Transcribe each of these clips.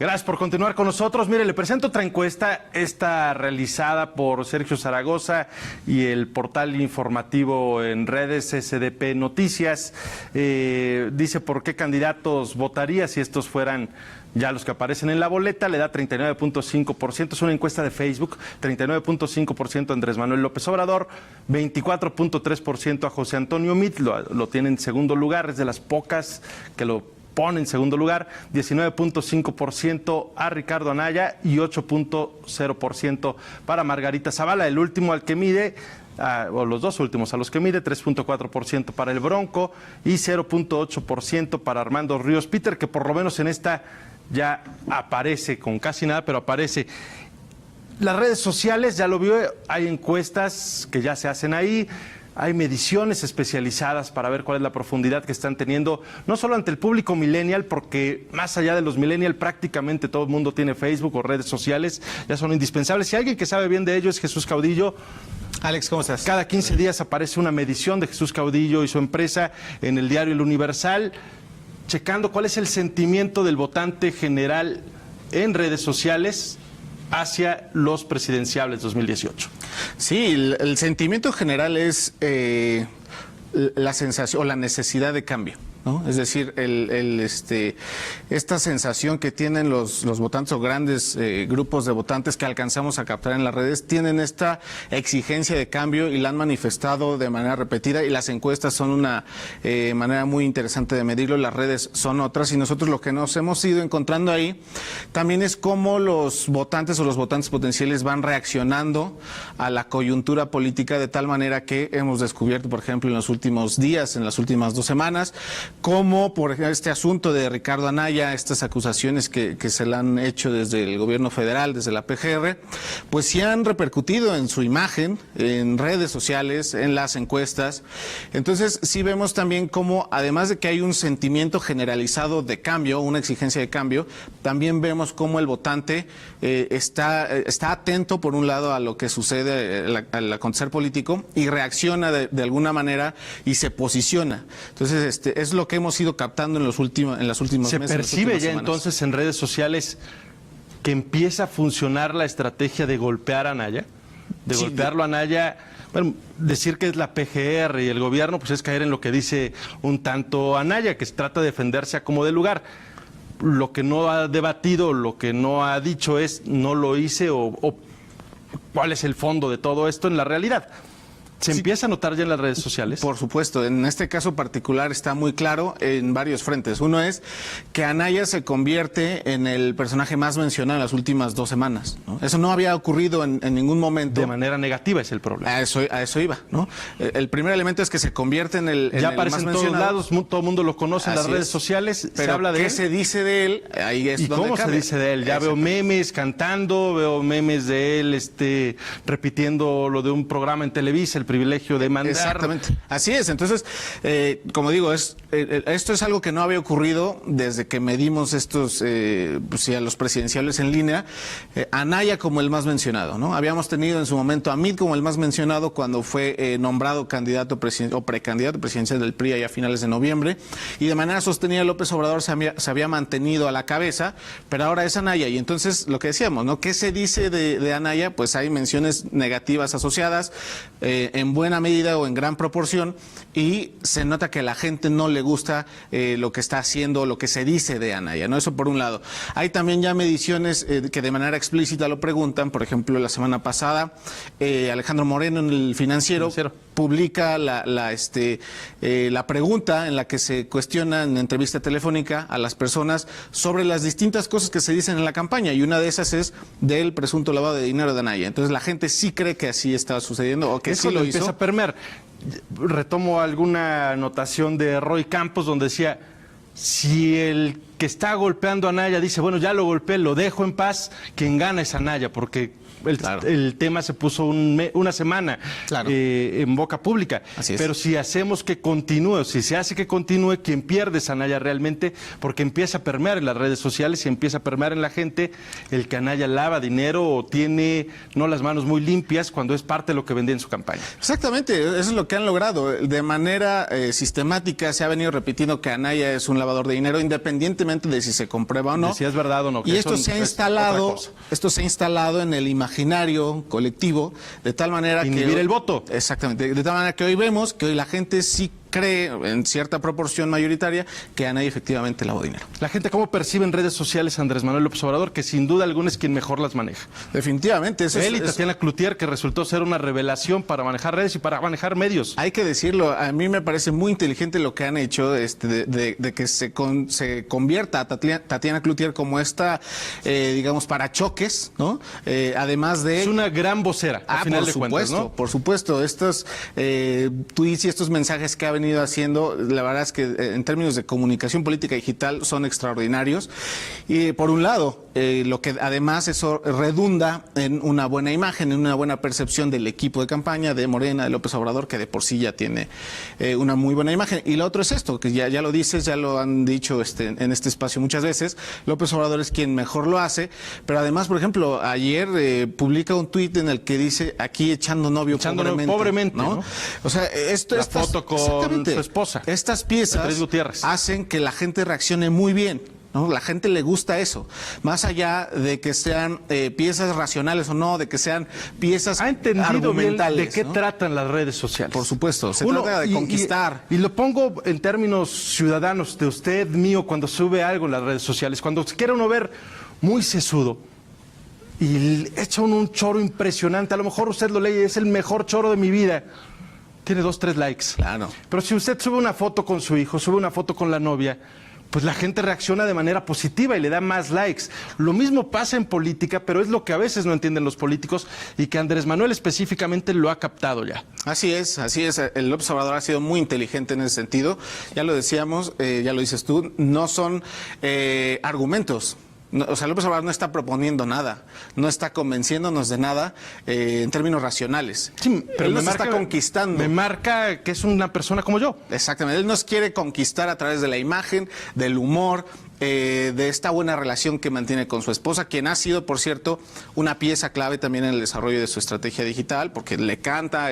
Gracias por continuar con nosotros. Mire, le presento otra encuesta, esta realizada por Sergio Zaragoza y el portal informativo en redes SDP Noticias. Dice por qué candidatos votaría si estos fueran ya los que aparecen en la boleta. Le da 39.5%, es una encuesta de Facebook, 39.5% a Andrés Manuel López Obrador, 24.3% a José Antonio Meade, lo tiene en segundo lugar, es de las pocas que lo pone en segundo lugar, 19.5% a Ricardo Anaya y 8.0% para Margarita Zavala. El último al que mide, o los dos últimos a los que mide, 3.4% para el Bronco y 0.8% para Armando Ríos Peter, que por lo menos en esta ya aparece con casi nada, pero aparece. Las redes sociales, ya lo vio, hay encuestas que ya se hacen ahí, hay mediciones especializadas para ver cuál es la profundidad que están teniendo, no solo ante el público millennial, porque más allá de los millennial prácticamente todo el mundo tiene Facebook o redes sociales, ya son indispensables. Y alguien que sabe bien de ello es Jesús Caudillo. Alex, ¿cómo estás? Cada 15 días aparece una medición de Jesús Caudillo y su empresa en el diario El Universal, checando cuál es el sentimiento del votante general en redes sociales hacia los presidenciables 2018. Sí, el sentimiento general es la sensación o la necesidad de cambio, ¿no? Es decir, esta sensación que tienen los votantes o grandes grupos de votantes que alcanzamos a captar en las redes, tienen esta exigencia de cambio y la han manifestado de manera repetida, y las encuestas son una manera muy interesante de medirlo, las redes son otras, y nosotros lo que nos hemos ido encontrando ahí también es cómo los votantes o los votantes potenciales van reaccionando a la coyuntura política, de tal manera que hemos descubierto, por ejemplo, en los últimos días, en las últimas 2 semanas, como por ejemplo este asunto de Ricardo Anaya, estas acusaciones que se le han hecho desde el gobierno federal, desde la PGR, pues sí han repercutido en su imagen, en redes sociales, en las encuestas. Entonces sí vemos también cómo, además de que hay un sentimiento generalizado de cambio, una exigencia de cambio, también vemos cómo el votante está atento, por un lado, a lo que sucede al acontecer político, y reacciona de alguna manera y se posiciona. Entonces es lo que hemos ido captando en las últimas meses. ¿Se percibe ya entonces en redes sociales que empieza a funcionar la estrategia de golpear a Anaya? De golpearlo a Anaya. Bueno, decir que es la PGR y el gobierno, pues es caer en lo que dice un tanto Anaya, que se trata de defenderse a como de lugar. Lo que no ha debatido, lo que no ha dicho es no lo hice o cuál es el fondo de todo esto en la realidad. ¿Se empieza a notar ya en las redes sociales? Por supuesto, en este caso particular está muy claro en varios frentes. Uno es que Anaya se convierte en el personaje más mencionado en las últimas 2 semanas, ¿no? Eso no había ocurrido en ningún momento. De manera negativa es el problema. A eso iba, ¿no? El primer elemento es que se convierte en el ya aparece en todos lados, todo el mundo lo conoce en las redes sociales, pero se habla de ¿qué él? se dice de él? Ahí es ¿Y donde cómo cabe. se dice de él? Ya veo memes cantando, veo memes de él repitiendo lo de un programa en Televisa, El privilegio de mandar. Exactamente, así es. Entonces, como digo, esto es algo que no había ocurrido desde que medimos estos, a los presidenciales en línea. Anaya como el más mencionado, ¿no? Habíamos tenido en su momento a Meade como el más mencionado cuando fue nombrado candidato o precandidato presidencial del PRI allá a finales de noviembre, y de manera sostenida López Obrador se había mantenido a la cabeza, pero ahora es Anaya. Y entonces, lo que decíamos, ¿no? ¿Qué se dice de Anaya? Pues hay menciones negativas asociadas, en buena medida o en gran proporción, y se nota que a la gente no le gusta lo que está haciendo, lo que se dice de Anaya, ¿no? Eso por un lado. Hay también ya mediciones que de manera explícita lo preguntan. Por ejemplo, la semana pasada Alejandro Moreno en el Financiero publica la pregunta en la que se cuestiona en entrevista telefónica a las personas sobre las distintas cosas que se dicen en la campaña, y una de esas es del presunto lavado de dinero de Anaya. Entonces la gente sí cree que así está sucediendo, o que sí lo hizo. Retomo alguna anotación de Roy Campos donde decía, si el que está golpeando a Anaya dice, bueno, ya lo golpeé, lo dejo en paz, quien gana es Anaya, porque Claro. el tema se puso una semana Claro. En boca pública. Así es. Pero si hacemos que continúe, si se hace que continúe, quien pierde es Anaya realmente, porque empieza a permear en las redes sociales y empieza a permear en la gente el que Anaya lava dinero o tiene no las manos muy limpias cuando es parte de lo que vendía en su campaña. Exactamente, eso es lo que han logrado. De manera sistemática se ha venido repitiendo que Anaya es un lavador de dinero, independientemente de si se comprueba o no. De si es verdad o no. Y esto se ha instalado en el imaginario colectivo, de tal manera Inhibir que el voto. Exactamente, de tal manera que hoy vemos que hoy la gente sí cree, en cierta proporción mayoritaria, que Anaya efectivamente lavó dinero. La gente, ¿cómo percibe en redes sociales a Andrés Manuel López Obrador? Que sin duda alguna es quien mejor las maneja. Definitivamente. Él y Tatiana Cloutier, que resultó ser una revelación para manejar redes y para manejar medios. Hay que decirlo, a mí me parece muy inteligente lo que han hecho de que se convierta a Tatiana Cloutier como esta, digamos, parachoques, ¿no? Además de... Es una gran vocera, al final de cuentas, ¿no? Por supuesto, estos tweets y estos mensajes que ha venido haciendo, la verdad es que en términos de comunicación política digital son extraordinarios. Y por un lado, lo que además eso redunda en una buena imagen, en una buena percepción del equipo de campaña de Morena, de López Obrador, que de por sí ya tiene una muy buena imagen. Y lo otro es esto, que ya lo dices, ya lo han dicho en este espacio muchas veces, López Obrador es quien mejor lo hace, pero además, por ejemplo, ayer publica un tuit en el que dice, aquí echando novio pobremente, ¿no? O sea, La foto con su esposa. Estas piezas hacen que la gente reaccione muy bien, ¿no? La gente le gusta eso, más allá de que sean piezas racionales o no, de que sean piezas argumentales. ¿De qué ¿no? tratan las redes sociales? Por supuesto, se trata de conquistar. Y lo pongo en términos ciudadanos, de usted, mío, cuando sube algo en las redes sociales, cuando quiere uno ver muy sesudo y echa uno un choro impresionante, a lo mejor usted lo lee y es el mejor choro de mi vida. Tiene 2, 3 likes. Claro. Pero si usted sube una foto con su hijo, sube una foto con la novia, pues la gente reacciona de manera positiva y le da más likes. Lo mismo pasa en política, pero es lo que a veces no entienden los políticos y que Andrés Manuel específicamente lo ha captado ya. Así es, así es. El López Obrador ha sido muy inteligente en ese sentido. Ya lo decíamos, ya lo dices tú, no son argumentos. No, o sea, López Obrador no está proponiendo nada, no está convenciéndonos de nada en términos racionales. Sí, pero él nos está conquistando. Me marca que es una persona como yo. Exactamente, él nos quiere conquistar a través de la imagen, del humor, de esta buena relación que mantiene con su esposa, quien ha sido, por cierto, una pieza clave también en el desarrollo de su estrategia digital, porque le canta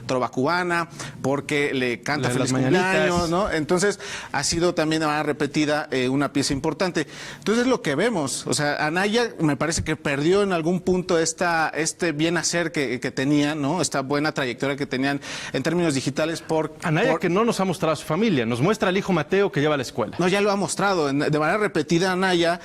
trova cubana, porque le canta feliz cumpleaños, ¿no? Entonces, ha sido también de manera repetida una pieza importante. Entonces, lo que vemos, o sea, Anaya me parece que perdió en algún punto este bien hacer que tenía, ¿no? Esta buena trayectoria que tenían en términos digitales Anaya que no nos ha mostrado a su familia, nos muestra al hijo Mateo que lleva a la escuela. No, ya lo ha mostrado, de manera repetida Anaya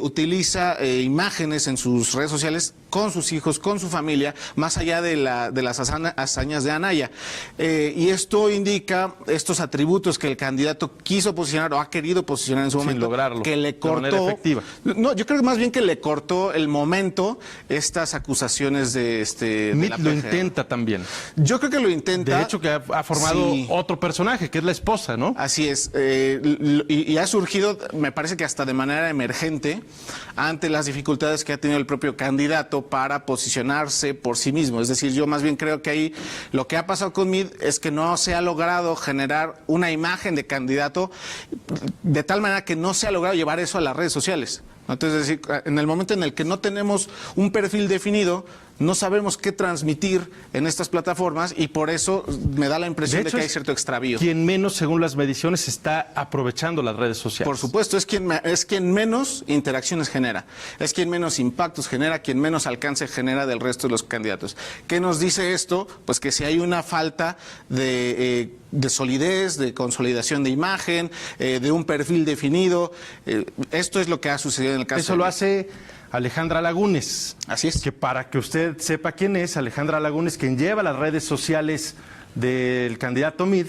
utiliza imágenes en sus redes sociales con sus hijos, con su familia, más allá de las hazañas de Anaya. Y esto indica estos atributos que el candidato quiso posicionar o ha querido posicionar en su momento. Sin lograrlo, que le cortó, de manera efectiva. No, yo creo que más bien que le cortó el momento estas acusaciones de Mit la lo PGR. intenta también. Yo creo que lo intenta. De hecho, que ha formado otro personaje, que es la esposa, ¿no? Así es. Y ha surgido, me parece que hasta de manera emergente, ante las dificultades que ha tenido el propio candidato para posicionarse por sí mismo. Es decir, yo más bien creo que ahí lo que ha pasado con Mid es que no se ha logrado generar una imagen de candidato de tal manera que no se ha logrado llevar eso a las redes sociales. Entonces, es decir, en el momento en el que no tenemos un perfil definido, no sabemos qué transmitir en estas plataformas y por eso me da la impresión de que hay cierto extravío. Quien menos, según las mediciones, está aprovechando las redes sociales. Por supuesto, es quien menos interacciones genera, es quien menos impactos genera, quien menos alcance genera del resto de los candidatos. ¿Qué nos dice esto? Pues que si hay una falta de solidez, de consolidación de imagen, de un perfil definido, esto es lo que ha sucedido en el caso. Eso lo hace Alejandra Lagunes. Así es. Que para que usted sepa quién es, Alejandra Lagunes, quien lleva las redes sociales del candidato Mid,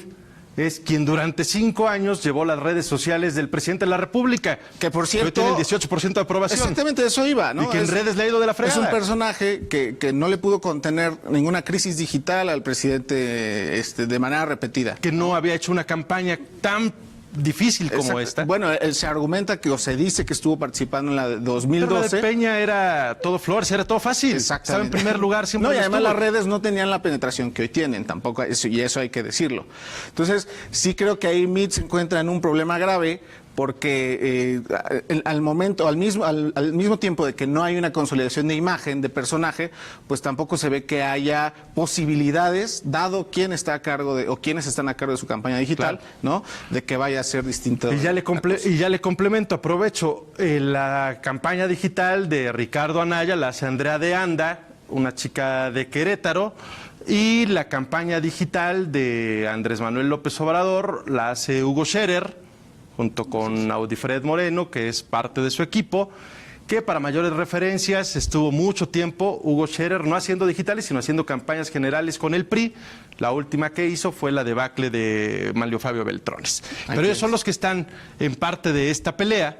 es quien durante 5 años llevó las redes sociales del presidente de la República. Que por cierto... tiene el 18% de aprobación. Exactamente, de eso iba, ¿no? Y que en redes le ha ido de la fregada. Es un personaje que no le pudo contener ninguna crisis digital al presidente de manera repetida. Que no había hecho una campaña tan difícil como Exacto. esta. Bueno, se argumenta que o se dice que estuvo participando en la de 2012. Pero la de Peña era todo flores, era todo fácil. Estaba en primer lugar siempre. No, y además las redes no tenían la penetración que hoy tienen, tampoco, y eso hay que decirlo. Entonces, sí creo que ahí Meade se encuentra en un problema grave, porque al mismo tiempo de que no hay una consolidación de imagen, de personaje, pues tampoco se ve que haya posibilidades, dado quién está a cargo o quiénes están a cargo de su campaña digital, claro, ¿no? De que vaya a ser distinto. Y ya le complemento, aprovecho, la campaña digital de Ricardo Anaya la hace Andrea de Anda, una chica de Querétaro, y la campaña digital de Andrés Manuel López Obrador la hace Hugo Scherer, junto con Audifred Moreno, que es parte de su equipo, que para mayores referencias estuvo mucho tiempo Hugo Scherer no haciendo digitales, sino haciendo campañas generales con el PRI. La última que hizo fue la debacle de Manlio Fabio Beltrones. Pero ellos son los que están en parte de esta pelea,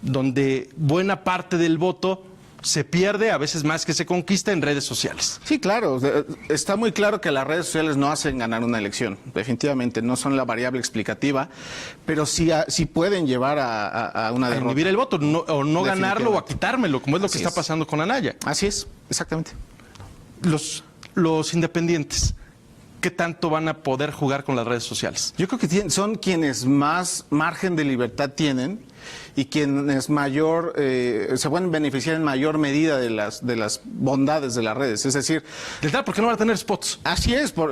donde buena parte del voto se pierde, a veces más que se conquista, en redes sociales. Sí, claro. Está muy claro que las redes sociales no hacen ganar una elección. Definitivamente no son la variable explicativa, pero sí pueden llevar a una derrota. A inhibir el voto, o no ganarlo o a quitármelo, como es lo que está pasando con Anaya. Así es, exactamente. Los independientes, ¿qué tanto van a poder jugar con las redes sociales? Yo creo que son quienes más margen de libertad tienen y quienes se pueden beneficiar en mayor medida de las bondades de las redes. Es decir, porque no van a tener spots. Así es, por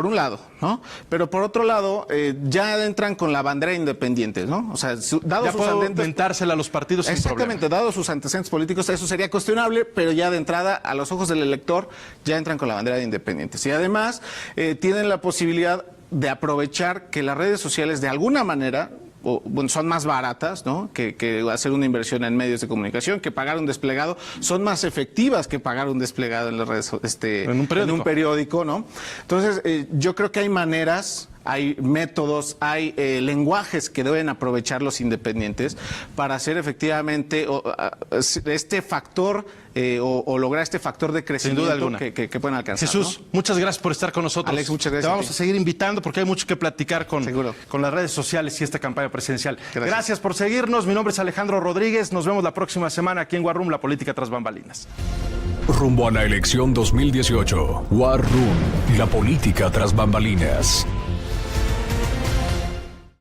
un lado, ¿no? Pero por otro lado, ya entran con la bandera independiente, ¿no? O sea, ya puedo inventársela a los partidos sin problema. Exactamente, dados sus antecedentes políticos, eso sería cuestionable, pero ya de entrada, a los ojos del elector, ya entran con la bandera de independientes. Y además, tienen la posibilidad de aprovechar que las redes sociales, de alguna manera, son más baratas, ¿no? que hacer una inversión en medios de comunicación, que pagar un desplegado, son más efectivas que pagar un desplegado en las redes, en un periódico, ¿no? Entonces, yo creo que hay maneras, hay métodos, hay lenguajes que deben aprovechar los independientes para hacer efectivamente este factor o lograr este factor de crecimiento que pueden alcanzar. Jesús, ¿no? Muchas gracias por estar con nosotros. Alex, muchas gracias. Te vamos a seguir invitando porque hay mucho que platicar con las redes sociales y esta campaña presidencial. Gracias por seguirnos. Mi nombre es Alejandro Rodríguez. Nos vemos la próxima semana aquí en War Room, la política tras bambalinas. Rumbo a la elección 2018. War Room, la política tras bambalinas.